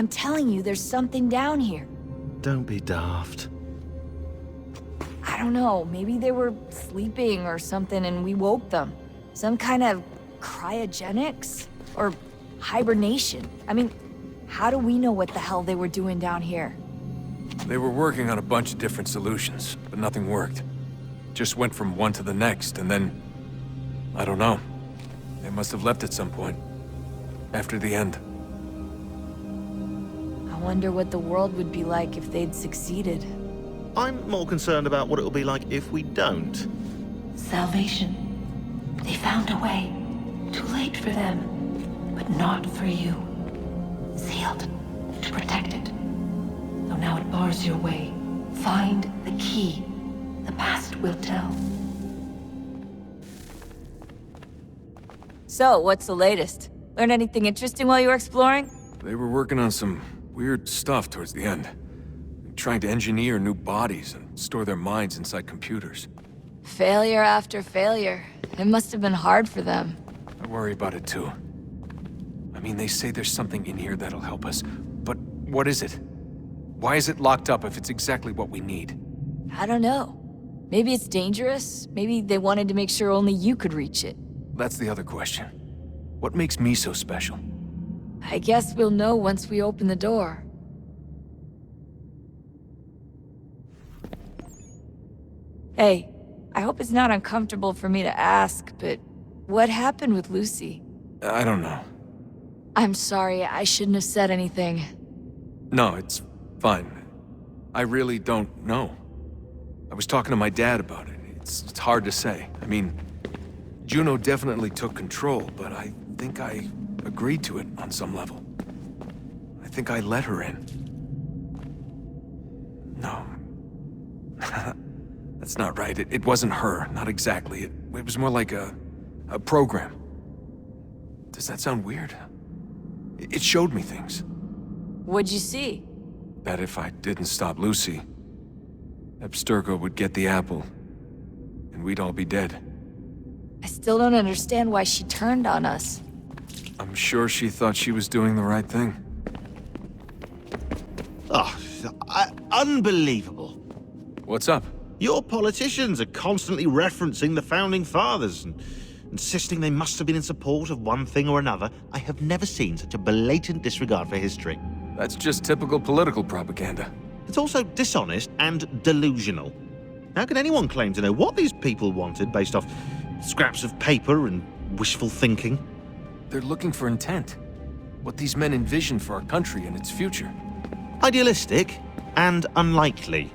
I'm telling you, there's something down here. Don't be daft. I don't know, maybe they were sleeping or something and we woke them. Some kind of cryogenics? Or hibernation? I mean, how do we know what the hell they were doing down here? They were working on a bunch of different solutions, but nothing worked. Just went from one to the next, and then... I don't know. They must have left at some point. After the end. I wonder what the world would be like if they'd succeeded. I'm more concerned about what it'll be like if we don't. Salvation. They found a way. Too late for them, but not for you. Sealed to protect it. Though now it bars your way. Find the key. The past will tell. So, what's the latest? Learn anything interesting while you were exploring? They were working on some weird stuff towards the end. Trying to engineer new bodies and store their minds inside computers. Failure after failure. It must have been hard for them. I worry about it too. I mean, they say there's something in here that'll help us, but what is it? Why is it locked up if it's exactly what we need? I don't know. Maybe it's dangerous. Maybe they wanted to make sure only you could reach it. That's the other question. What makes me so special? I guess we'll know once we open the door. Hey, I hope it's not uncomfortable for me to ask, but what happened with Lucy? I don't know. I'm sorry, I shouldn't have said anything. No, it's fine. I really don't know. I was talking to my dad about it. It's hard to say. I mean, Juno definitely took control, but I think I agreed to it on some level. I think I let her in. No. That's not right. It wasn't her, not exactly. It was more like a program. Does that sound weird? It showed me things. What'd you see? That if I didn't stop Lucy, Abstergo would get the apple, and we'd all be dead. I still don't understand why she turned on us. I'm sure she thought she was doing the right thing. Oh, unbelievable. What's up? Your politicians are constantly referencing the Founding Fathers and insisting they must have been in support of one thing or another. I have never seen such a blatant disregard for history. That's just typical political propaganda. It's also dishonest and delusional. How can anyone claim to know what these people wanted based off scraps of paper and wishful thinking? They're looking for intent. What these men envisioned for our country and its future. Idealistic and unlikely.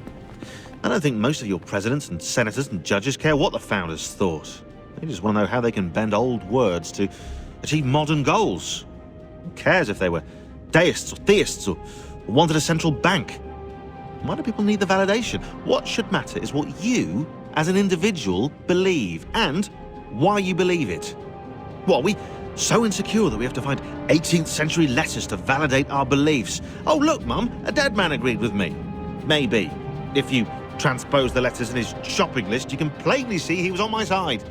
I don't think most of your presidents and senators and judges care what the founders thought. They just want to know how they can bend old words to achieve modern goals. Who cares if they were deists or theists or wanted a central bank? Why do people need the validation? What should matter is what you, as an individual, believe and why you believe it. What, are we so insecure that we have to find 18th century letters to validate our beliefs? Oh, look, Mum, a dead man agreed with me. Maybe. If you transpose the letters in his shopping list, you can plainly see he was on my side.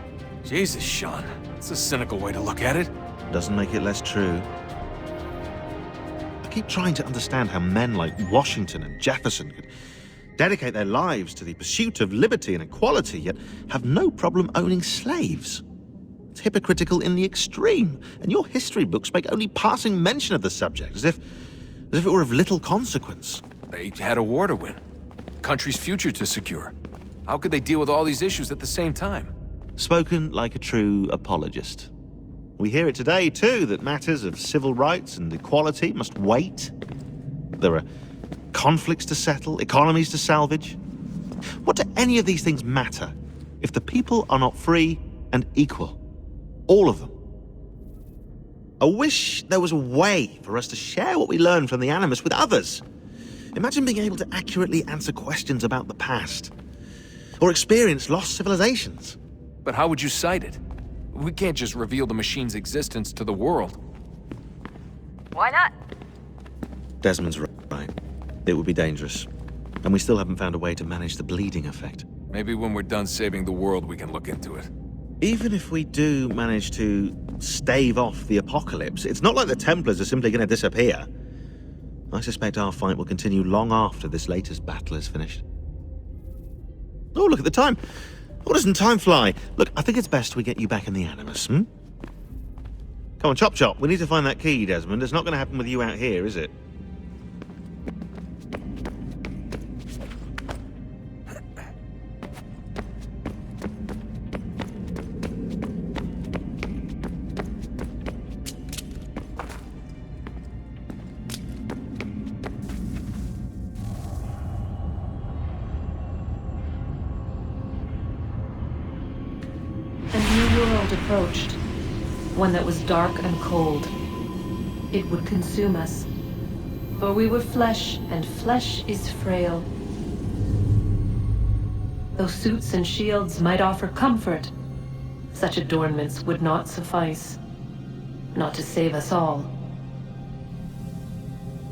Jesus, Sean. That's a cynical way to look at it. Doesn't make it less true. I keep trying to understand how men like Washington and Jefferson could dedicate their lives to the pursuit of liberty and equality, yet have no problem owning slaves. It's hypocritical in the extreme, and your history books make only passing mention of the subject, as if it were of little consequence. They had a war to win. Country's future to secure. How could they deal with all these issues at the same time? Spoken like a true apologist. We hear it today, too, that matters of civil rights and equality must wait. There are conflicts to settle, economies to salvage. What do any of these things matter if the people are not free and equal? All of them. I wish there was a way for us to share what we learn from the Animus with others. Imagine being able to accurately answer questions about the past, or experience lost civilizations. But how would you cite it? We can't just reveal the machine's existence to the world. Why not? Desmond's right. It would be dangerous. And we still haven't found a way to manage the bleeding effect. Maybe when we're done saving the world, we can look into it. Even if we do manage to stave off the apocalypse, it's not like the Templars are simply going to disappear. I suspect our fight will continue long after this latest battle is finished. Oh, look at the time! Oh, doesn't time fly? Look, I think it's best we get you back in the Animus, hmm? Come on, chop chop. We need to find that key, Desmond. It's not going to happen with you out here, is it? Approached, one that was dark and cold. It would consume us, for we were flesh, and flesh is frail. Though suits and shields might offer comfort, such adornments would not suffice, not to save us all.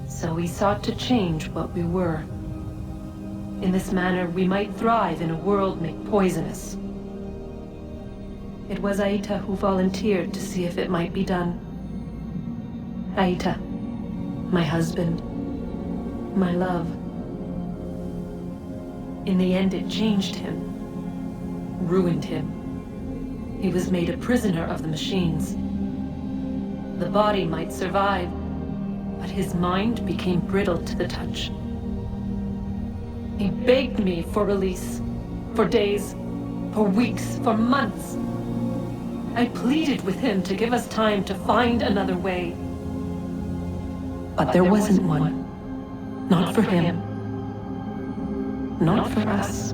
So we sought to change what we were. In this manner, we might thrive in a world made poisonous. It was Aita who volunteered to see if it might be done. Aita, my husband, my love. In the end, it changed him, ruined him. He was made a prisoner of the machines. The body might survive, but his mind became brittle to the touch. He begged me for release, for days, for weeks, for months. I pleaded with him to give us time to find another way. But there wasn't one. Not for him. Not for us.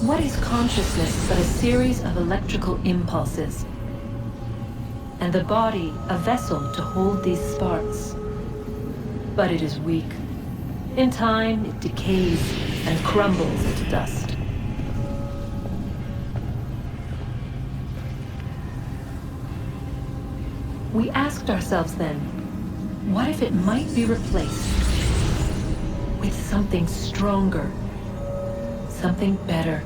What is consciousness but a series of electrical impulses? And the body a vessel to hold these sparks. But it is weak. In time, it decays and crumbles into dust. We asked ourselves then, what if it might be replaced with something stronger, something better?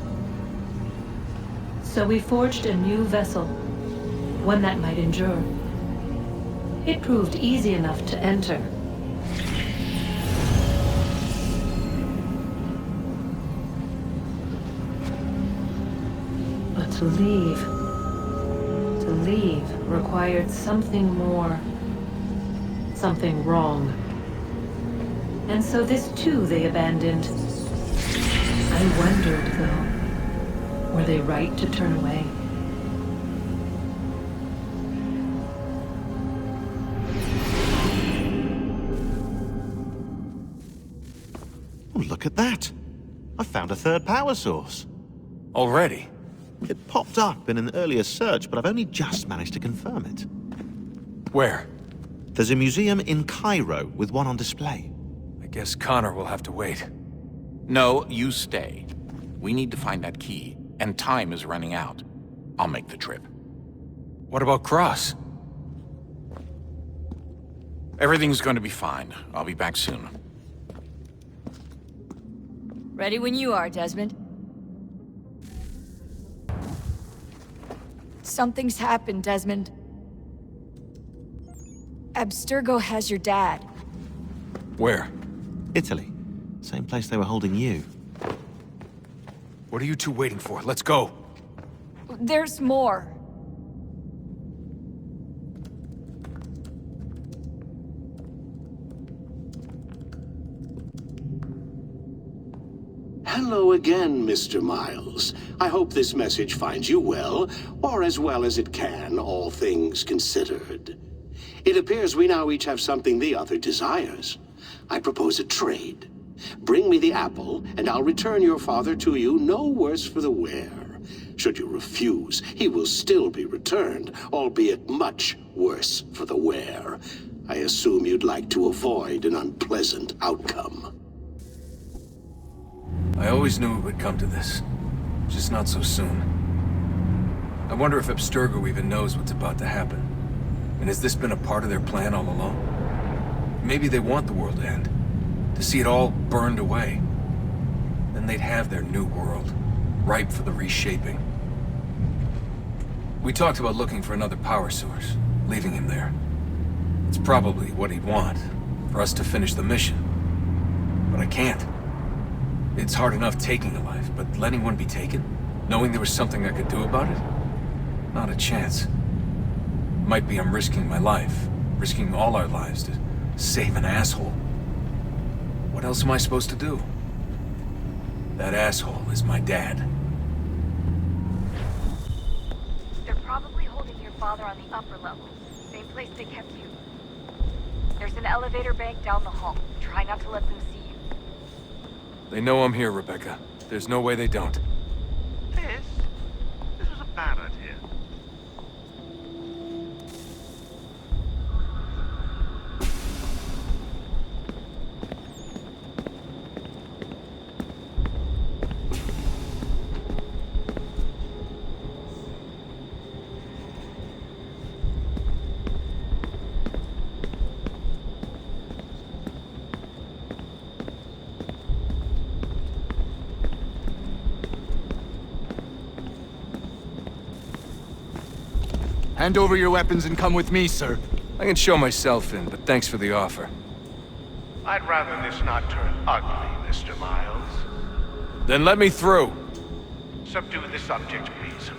So we forged a new vessel, one that might endure. It proved easy enough to enter. But to leave required something more, something wrong. And so this too they abandoned. I wondered, though, were they right to turn away? Oh, look at that! I found a third power source. Already? It popped up in an earlier search, but I've only just managed to confirm it. Where? There's a museum in Cairo with one on display. I guess Connor will have to wait. No, you stay. We need to find that key, and time is running out. I'll make the trip. What about Cross? Everything's going to be fine. I'll be back soon. Ready when you are, Desmond. Something's happened, Desmond. Abstergo has your dad. Where? Italy. Same place they were holding you. What are you two waiting for? Let's go. There's more. Hello again, Mr. Miles. I hope this message finds you well, or as well as it can, all things considered. It appears we now each have something the other desires. I propose a trade. Bring me the apple, and I'll return your father to you no worse for the wear. Should you refuse, he will still be returned, albeit much worse for the wear. I assume you'd like to avoid an unpleasant outcome. I always knew it would come to this. Just not so soon. I wonder if Abstergo even knows what's about to happen. And has this been a part of their plan all along? Maybe they want the world to end. To see it all burned away. Then they'd have their new world, ripe for the reshaping. We talked about looking for another power source, leaving him there. It's probably what he'd want, for us to finish the mission. But I can't. It's hard enough taking a life, but letting one be taken? Knowing there was something I could do about it? Not a chance. Might be I'm risking my life, risking all our lives to save an asshole. What else am I supposed to do? That asshole is my dad. They're probably holding your father on the upper level. Same place they kept you. There's an elevator bank down the hall. Try not to let them see you. They know I'm here, Rebecca. There's no way they don't. This was a bad idea. Hand over your weapons and come with me, sir. I can show myself in, but thanks for the offer. I'd rather this not turn ugly, Mr. Miles. Then let me through. Subdue the subject, please.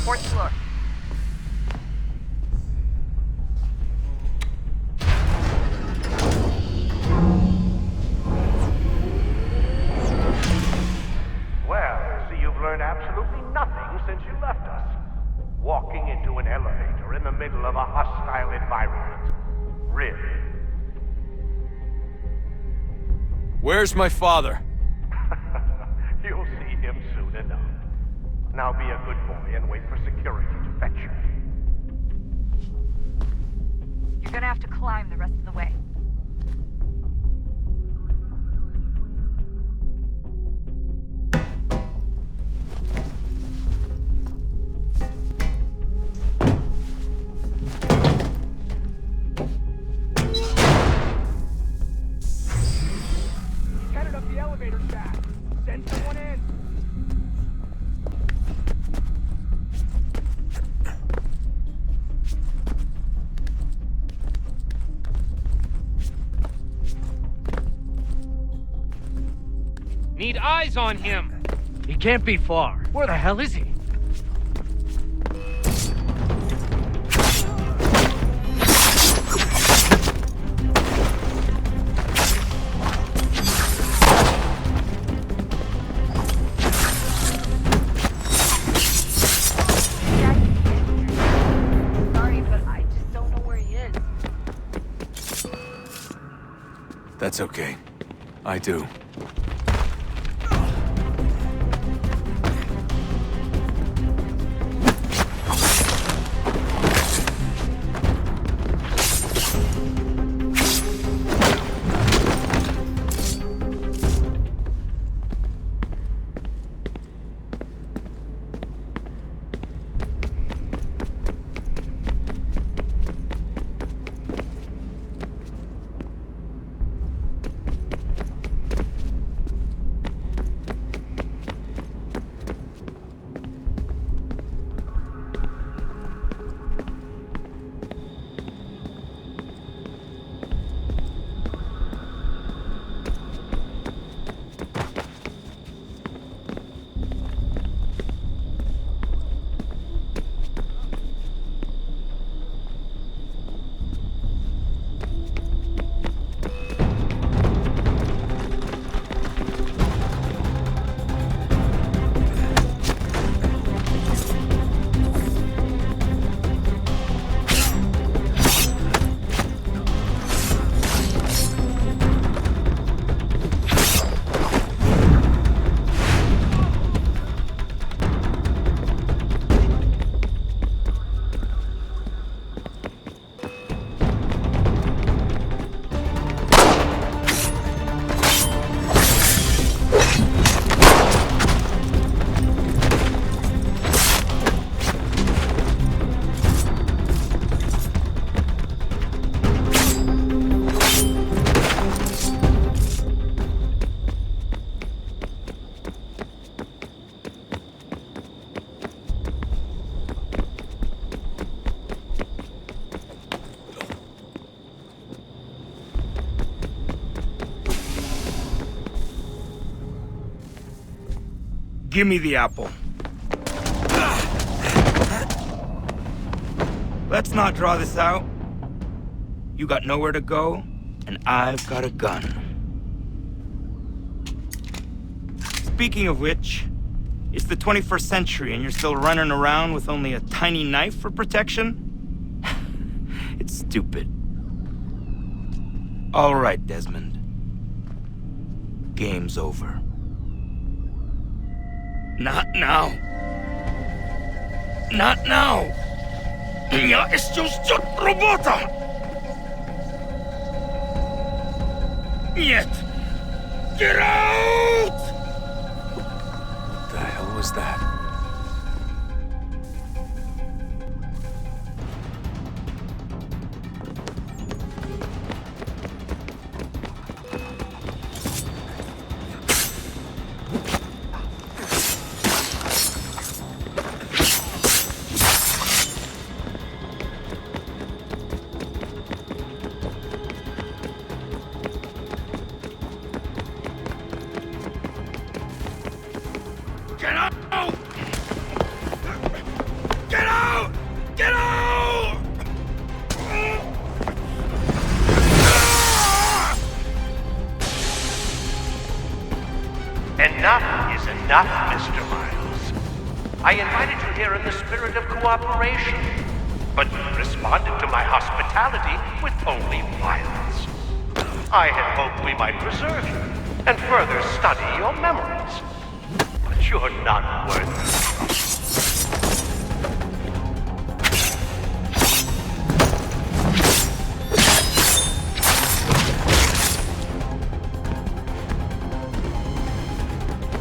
Fourth floor. Well, so you've learned absolutely nothing since you left us. Walking into an elevator in the middle of a hostile environment. Really? Where's my father? You'll see him soon enough. Now be a good boy and wait for security to fetch you. You're gonna have to climb the rest of the way. Headed up the elevator shaft. Send someone in. Need eyes on him. He can't be far. Where the hell is he? Sorry, but I just don't know where he is. That's okay. I do. Give me the apple. Let's not draw this out. You got nowhere to go, and I've got a gun. Speaking of which, it's the 21st century and you're still running around with only a tiny knife for protection? It's stupid. All right, Desmond. Game's over. Not now. Not now. Я еще ждет работа. Нет. Get out! What the hell was that? Get out! Get out! Get out! Enough is enough, Mr. Miles. I invited you here in the spirit of cooperation, but you responded to my hospitality with only violence. I had hoped we might preserve you and further study your memories. But you're not worth it.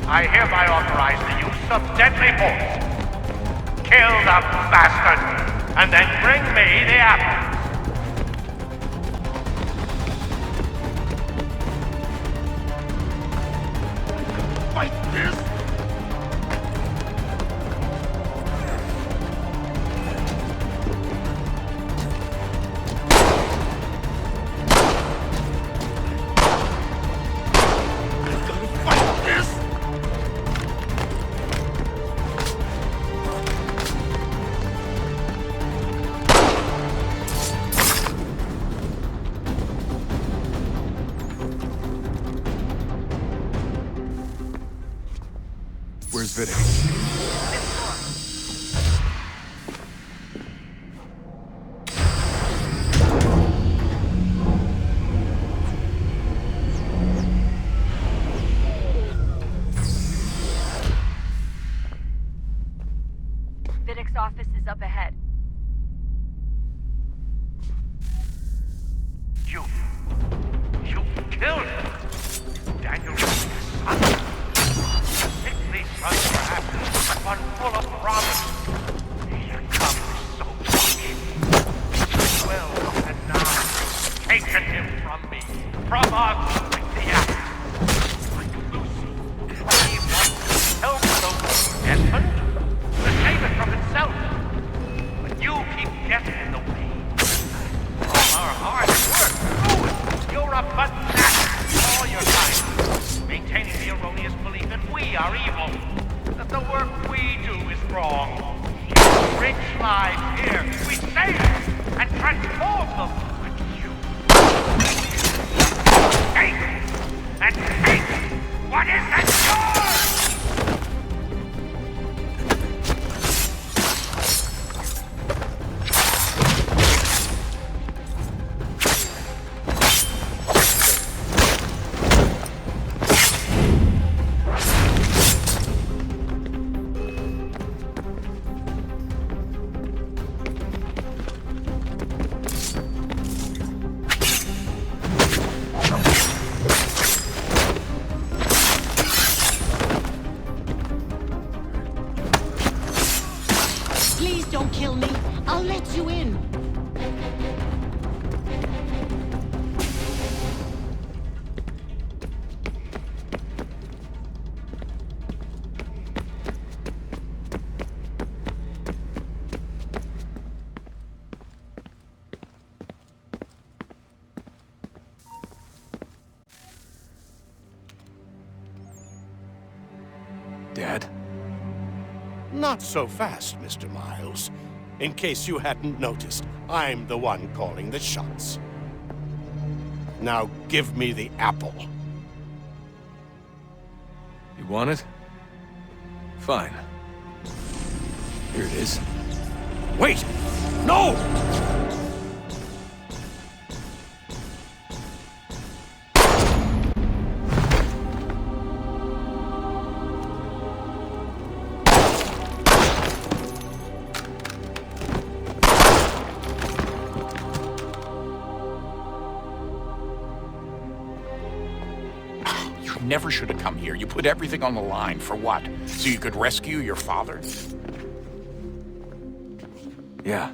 I hereby authorize the use of deadly force. Kill the bastard, and then bring me the apple. Fight this! I gotta fight this! Where's Vidic? Vidic's office is up ahead. You killed Daniel. Sickly son, perhaps, but one full of promise. He accomplished so much. Well, and now you've taken him from me, from us, like the axe. Like Lucy. He wants to help those Desmond to save it from itself. But you keep getting in the way. All our hard work ruined. You're a fanatic all your time, maintaining the erroneous belief that we are evil, that the work we do is wrong. Your rich lives here, we save them and transform them. But you take and take what isn't yours! Please don't kill me. I'll let you in. Dad? Not so fast, Mr. Miles. In case you hadn't noticed, I'm the one calling the shots. Now give me the apple. You want it? Fine. Here it is. Wait! No! Never should have come here. You put everything on the line. For what? So you could rescue your father? Yeah.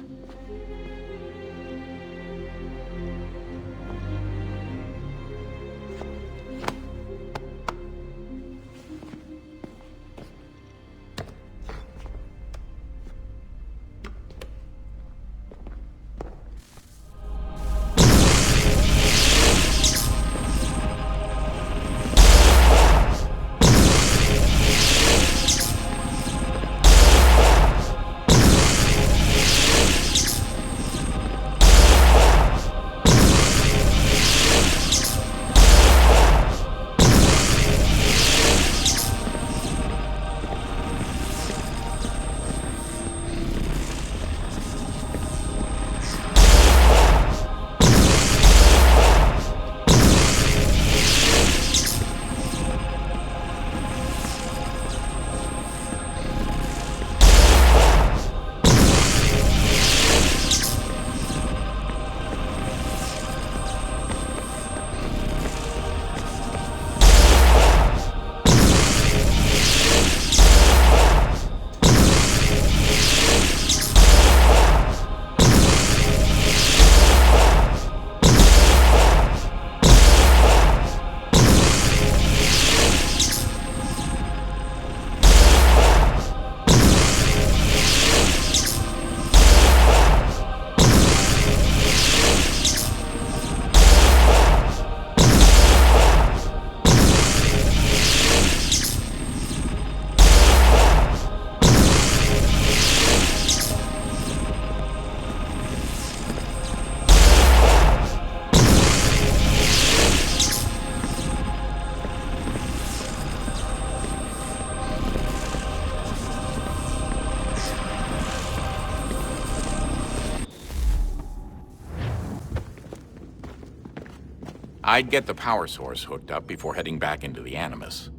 I'd get the power source hooked up before heading back into the Animus.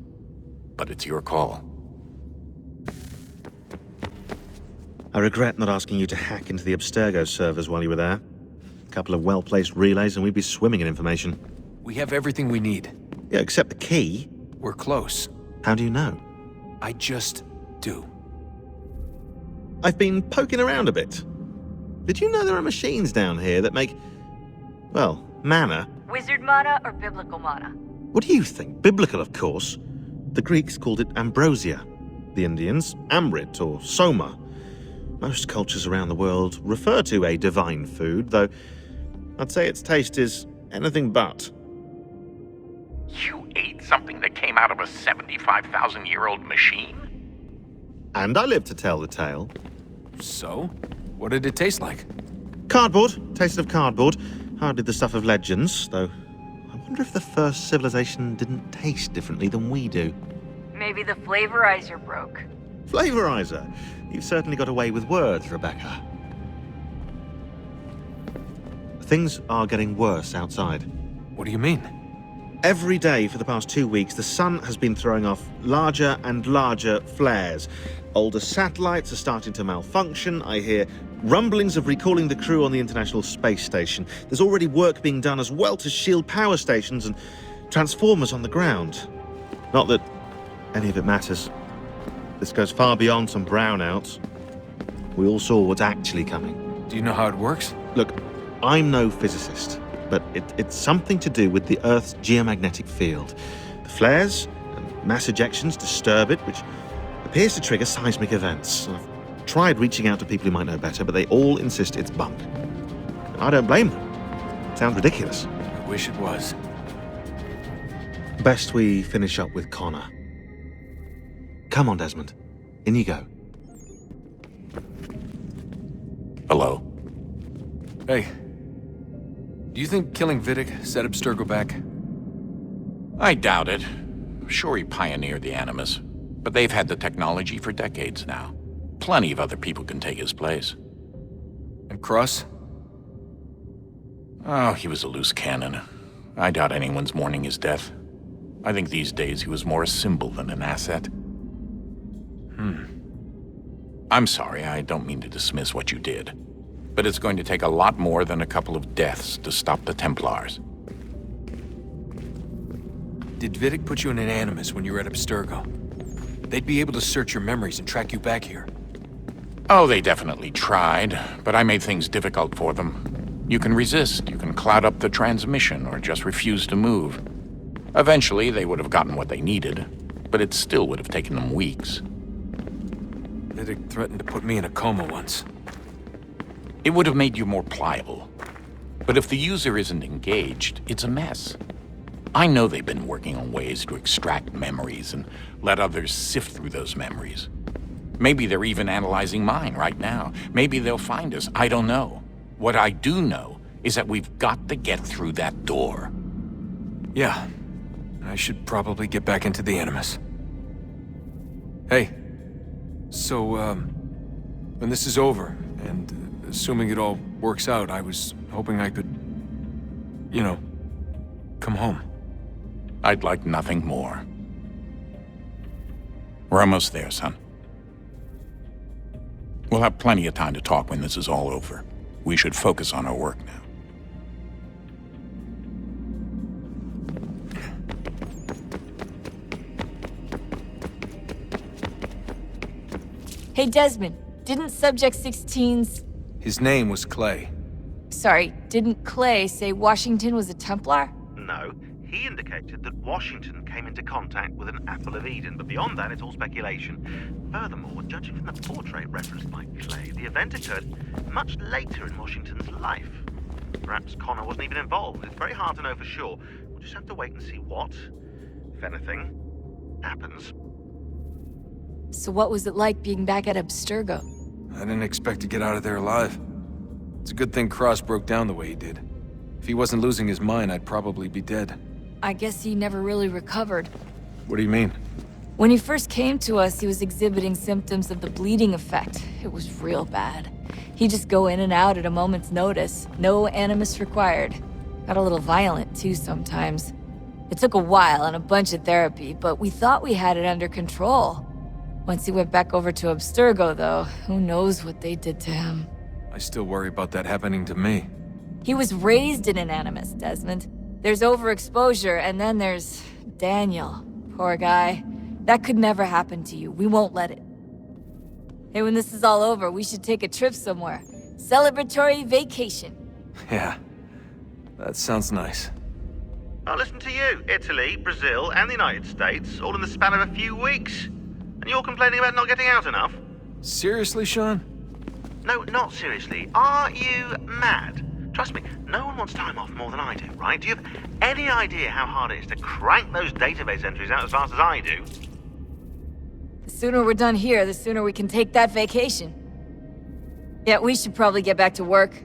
But it's your call. I regret not asking you to hack into the Abstergo servers while you were there. A couple of well-placed relays and we'd be swimming in information. We have everything we need. Yeah, except the key. We're close. How do you know? I just do. I've been poking around a bit. Did you know there are machines down here that make, well, mana? Wizard mana or biblical mana? What do you think? Biblical, of course. The Greeks called it ambrosia. The Indians, amrit or soma. Most cultures around the world refer to a divine food, though I'd say its taste is anything but. You ate something that came out of a 75,000-year-old machine? And I live to tell the tale. So? What did it taste like? Cardboard. Tasted of cardboard. Hardly the stuff of legends, though I wonder if the first civilization didn't taste differently than we do. Maybe the flavorizer broke. Flavorizer? You've certainly got away with words, Rebecca. Things are getting worse outside. What do you mean? Every day for the past 2 weeks, the sun has been throwing off larger and larger flares. Older satellites are starting to malfunction. I hear rumblings of recalling the crew on the International Space Station. There's already work being done as well to shield power stations and transformers on the ground. Not that any of it matters. This goes far beyond some brownouts. We all saw what's actually coming. Do you know how it works? Look, I'm no physicist, but it's something to do with the Earth's geomagnetic field. The flares and mass ejections disturb it, which appears to trigger seismic events. I've tried reaching out to people who might know better, but they all insist it's bunk. I don't blame them. It sounds ridiculous. I wish it was. Best we finish up with Connor. Come on, Desmond. In you go. Hello. Hey. Do you think killing Vidic set Abstergo back? I doubt it. Sure, he pioneered the Animus, but they've had the technology for decades now. Plenty of other people can take his place. And Cross? Oh, he was a loose cannon. I doubt anyone's mourning his death. I think these days he was more a symbol than an asset. I'm sorry, I don't mean to dismiss what you did. But it's going to take a lot more than a couple of deaths to stop the Templars. Did Vidic put you in an Animus when you were at Abstergo? They'd be able to search your memories and track you back here. Oh, they definitely tried, but I made things difficult for them. You can resist, you can cloud up the transmission, or just refuse to move. Eventually, they would have gotten what they needed, but it still would have taken them weeks. Vidic threatened to put me in a coma once. It would have made you more pliable. But if the user isn't engaged, it's a mess. I know they've been working on ways to extract memories and let others sift through those memories. Maybe they're even analyzing mine right now. Maybe they'll find us. I don't know. What I do know is that we've got to get through that door. Yeah. I should probably get back into the Animus. Hey. So, when this is over, and assuming it all works out, I was hoping I could, you know, come home. I'd like nothing more. We're almost there, son. We'll have plenty of time to talk when this is all over. We should focus on our work now. Hey, Desmond, didn't Subject 16's... His name was Clay. Sorry, didn't Clay say Washington was a Templar? No, he indicated that Washington came into contact with an Apple of Eden, but beyond that, it's all speculation. Furthermore, judging from the portrait referenced by Clay, the event occurred much later in Washington's life. Perhaps Connor wasn't even involved. It's very hard to know for sure. We'll just have to wait and see what, if anything, happens. So what was it like being back at Abstergo? I didn't expect to get out of there alive. It's a good thing Cross broke down the way he did. If he wasn't losing his mind, I'd probably be dead. I guess he never really recovered. What do you mean? When he first came to us, he was exhibiting symptoms of the bleeding effect. It was real bad. He'd just go in and out at a moment's notice. No animus required. Got a little violent, too, sometimes. It took a while and a bunch of therapy, but we thought we had it under control. Once he went back over to Abstergo, though, who knows what they did to him. I still worry about that happening to me. He was raised in an animus, Desmond. There's overexposure, and then there's Daniel. Poor guy. That could never happen to you. We won't let it. Hey, when this is all over, we should take a trip somewhere. Celebratory vacation. Yeah, that sounds nice. Now listen to you. Italy, Brazil, and the United States, all in the span of a few weeks. And you're complaining about not getting out enough? Seriously, Sean? No, not seriously. Are you mad? Trust me, no one wants time off more than I do, right? Do you have any idea how hard it is to crank those database entries out as fast as I do? The sooner we're done here, the sooner we can take that vacation. Yeah, we should probably get back to work.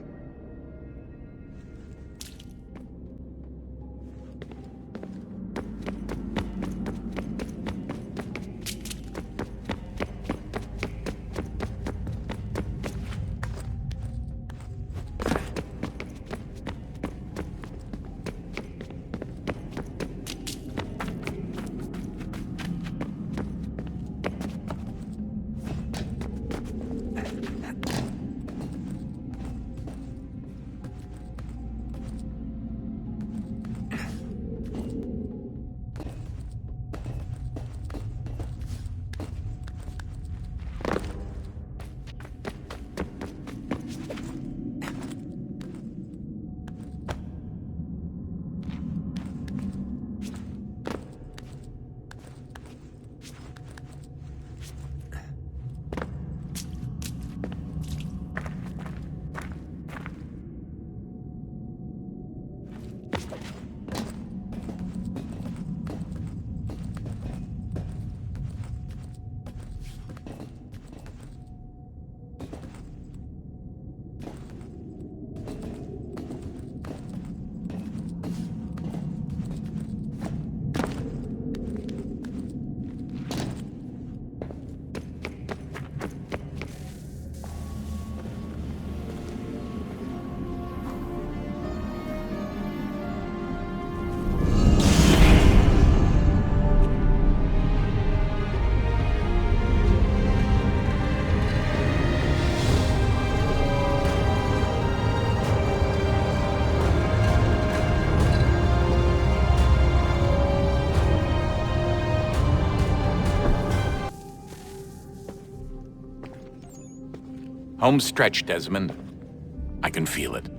Home stretch, Desmond. I can feel it.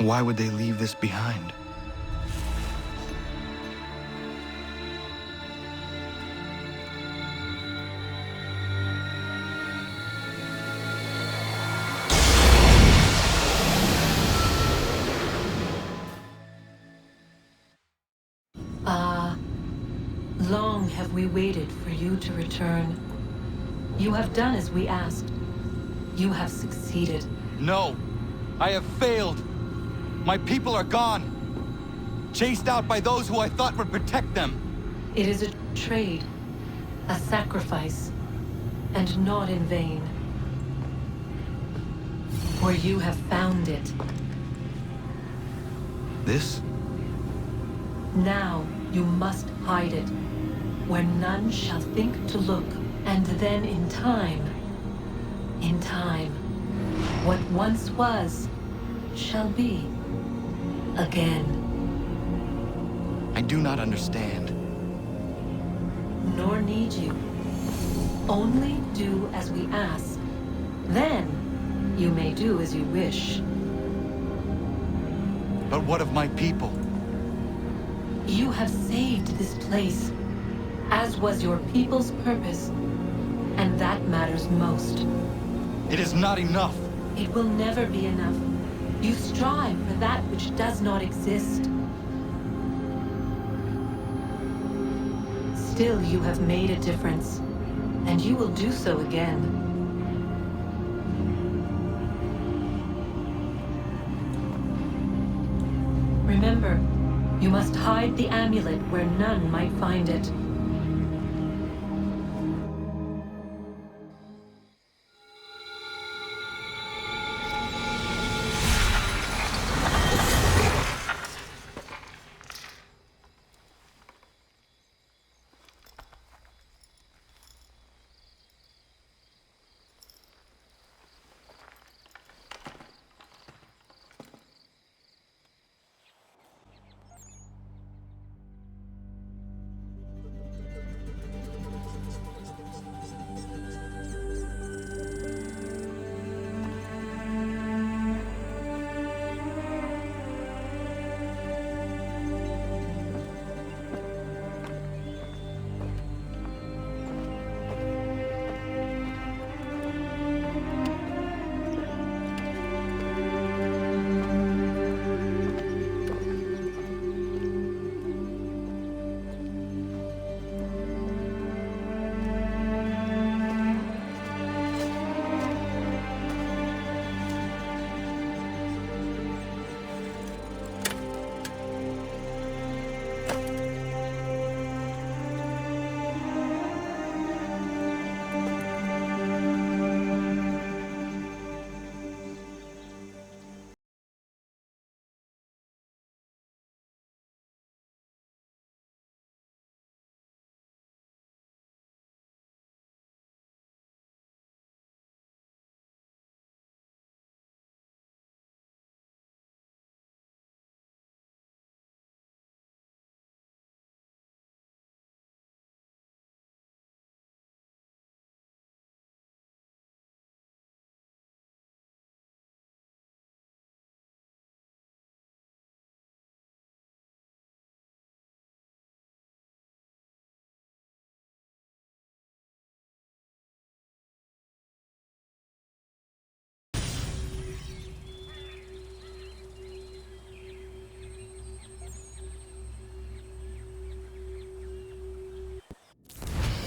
Why would they leave this behind? Long have we waited for you to return. You have done as we asked. You have succeeded. No! I have failed! My people are gone! Chased out by those who I thought would protect them! It is a trade, a sacrifice, and not in vain. For you have found it. This? Now you must hide it, where none shall think to look, and then in time, what once was, shall be again. I do not understand. Nor need you. Only do as we ask. Then, you may do as you wish. But what of my people? You have saved this place, as was your people's purpose, and that matters most. It is not enough. It will never be enough. You strive for that which does not exist. Still, you have made a difference, and you will do so again. Remember, you must hide the amulet where none might find it.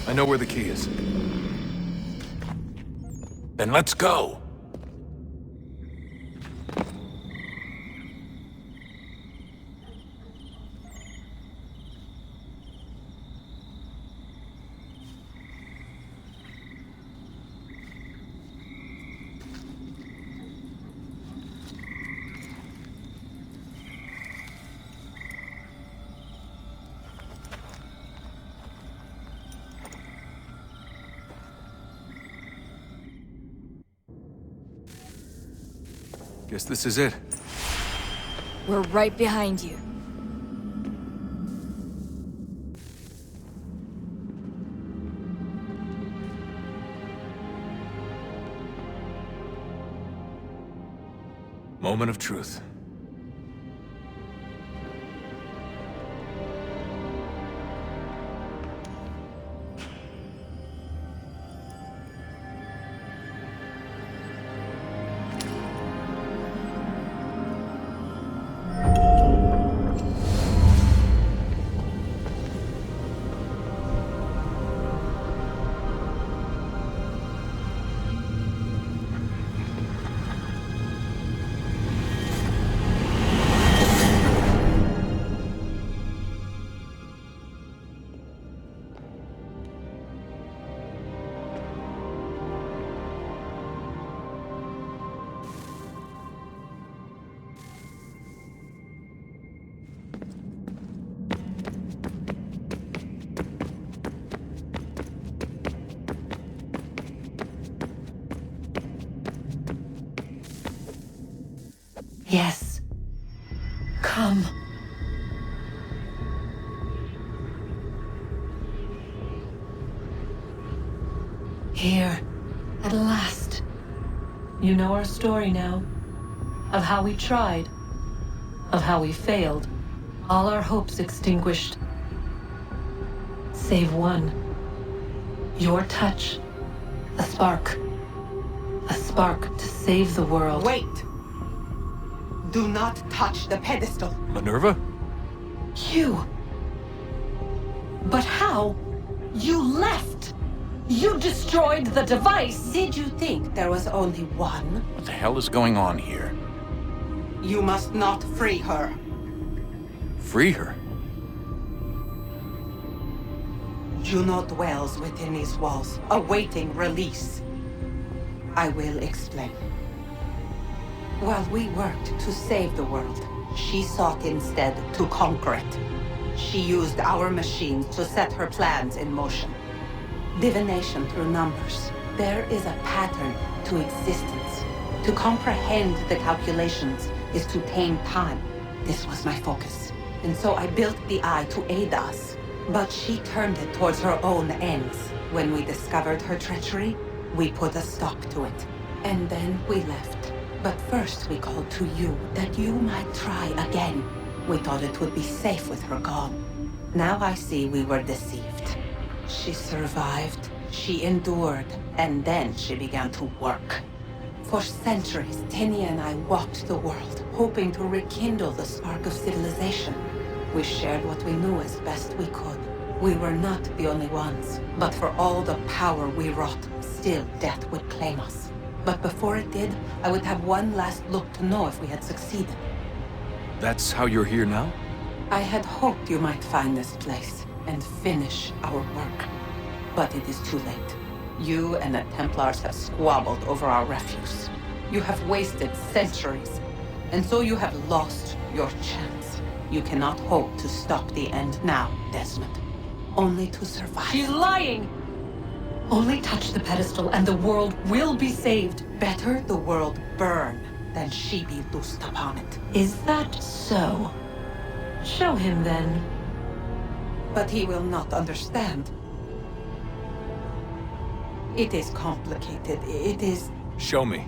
I know where the key is. Then let's go. Guess this is it. We're right behind you. Moment of truth. Yes. Come. Here, at last. You know our story now. Of how we tried. Of how we failed. All our hopes extinguished. Save one. Your touch. A spark. A spark to save the world. Wait! Do not touch the pedestal. Minerva? You. But how? You left! You destroyed the device! Did you think there was only one? What the hell is going on here? You must not free her. Free her? Juno dwells within these walls, awaiting release. I will explain. While we worked to save the world, she sought instead to conquer it. She used our machines to set her plans in motion. Divination through numbers. There is a pattern to existence. To comprehend the calculations is to tame time. This was my focus. And so I built the eye to aid us. But she turned it towards her own ends. When we discovered her treachery, we put a stop to it. And then we left. But first we called to you, that you might try again. We thought it would be safe with her gone. Now I see we were deceived. She survived, she endured, and then she began to work. For centuries, Tinia and I walked the world, hoping to rekindle the spark of civilization. We shared what we knew as best we could. We were not the only ones, but for all the power we wrought, still death would claim us. But before it did, I would have one last look to know if we had succeeded. That's how you're here now? I had hoped you might find this place and finish our work. But it is too late. You and the Templars have squabbled over our refuse. You have wasted centuries, and so you have lost your chance. You cannot hope to stop the end now, Desmond. Only to survive. She's lying! Only touch the pedestal and the world will be saved. Better the world burn than she be loosed upon it. Is that so? Show him then. But he will not understand. It is complicated. It is... Show me.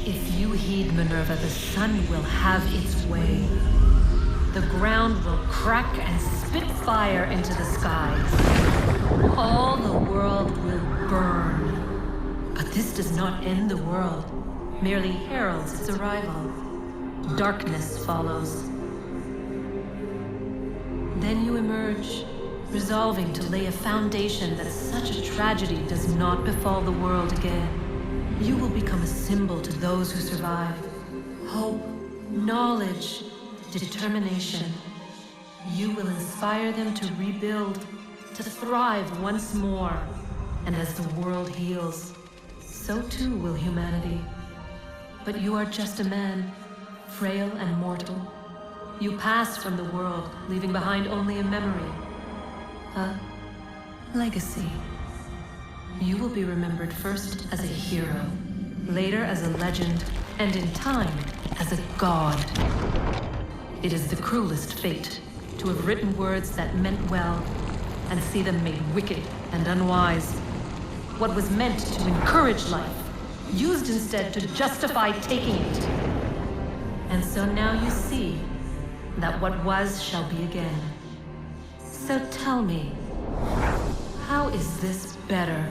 If you heed Minerva, the sun will have its way. The ground will crack and spit fire into the skies. All the world will burn. But this does not end the world, merely heralds its arrival. Darkness follows. Then you emerge, resolving to lay a foundation that such a tragedy does not befall the world again. You will become a symbol to those who survive. Hope, knowledge, determination. You will inspire them to rebuild, to thrive once more. And as the world heals, so too will humanity. But you are just a man, frail and mortal. You pass from the world, leaving behind only a memory. A legacy. You will be remembered first as a hero, later as a legend, and in time, as a god. It is the cruelest fate to have written words that meant well, and see them made wicked and unwise. What was meant to encourage life, used instead to justify taking it. And so now you see that what was shall be again. So tell me, how is this better?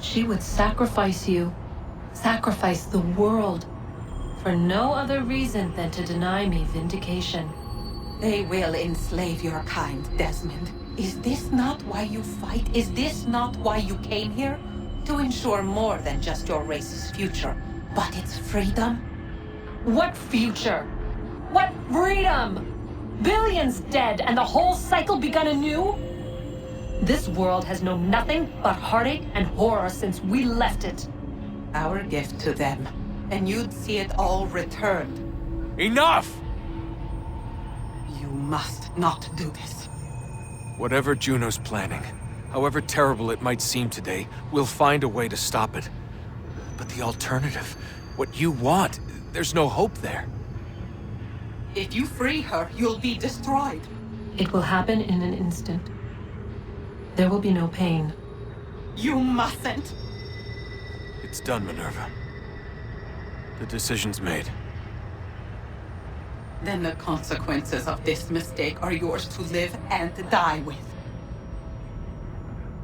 She would sacrifice you, sacrifice the world, for no other reason than to deny me vindication. They will enslave your kind, Desmond. Is this not why you fight? Is this not why you came here? To ensure more than just your race's future, but its freedom? What future? What freedom? Billions dead and the whole cycle begun anew? This world has known nothing but heartache and horror since we left it. Our gift to them, and you'd see it all returned. Enough! You must not do this. Whatever Juno's planning, however terrible it might seem today, we'll find a way to stop it. But the alternative, what you want, there's no hope there. If you free her, you'll be destroyed. It will happen in an instant. There will be no pain. You mustn't. It's done, Minerva. The decision's made. Then the consequences of this mistake are yours to live and die with.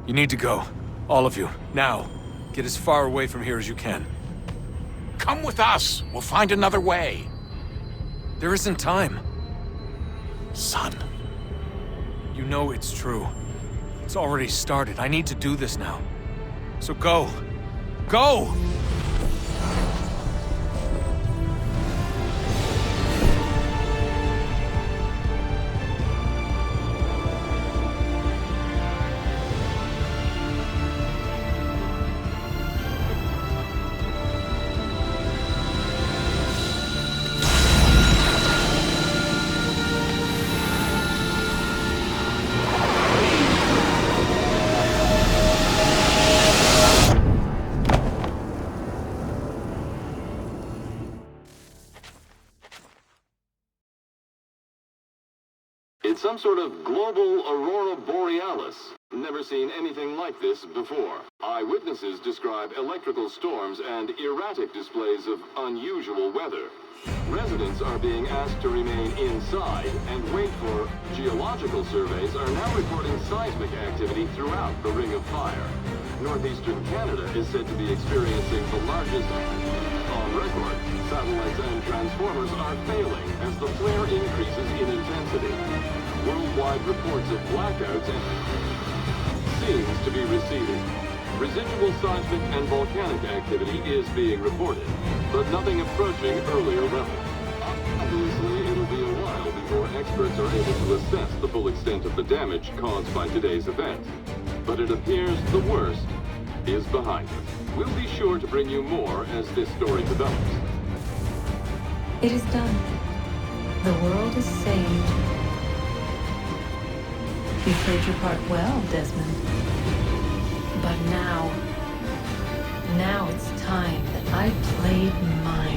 You need to go. All of you. Now. Get as far away from here as you can. Come with us. We'll find another way. There isn't time. Son. You know it's true. It's already started. I need to do this now. So go. Go! It's some sort of global aurora borealis. Never seen anything like this before. Eyewitnesses describe electrical storms and erratic displays of unusual weather. Residents are being asked to remain inside and wait for geological surveys are now reporting seismic activity throughout the Ring of Fire. Northeastern Canada is said to be experiencing the largest on record. Satellites and transformers are failing as the flare increases in intensity. Worldwide reports of blackouts seems to be receding. Residual seismic and volcanic activity is being reported, but nothing approaching earlier levels. Obviously, it'll be a while before experts are able to assess the full extent of the damage caused by today's event. But it appears the worst is behind us. We'll be sure to bring you more as this story develops. It is done. The world is saved. You played your part well, Desmond. But now it's time that I played mine.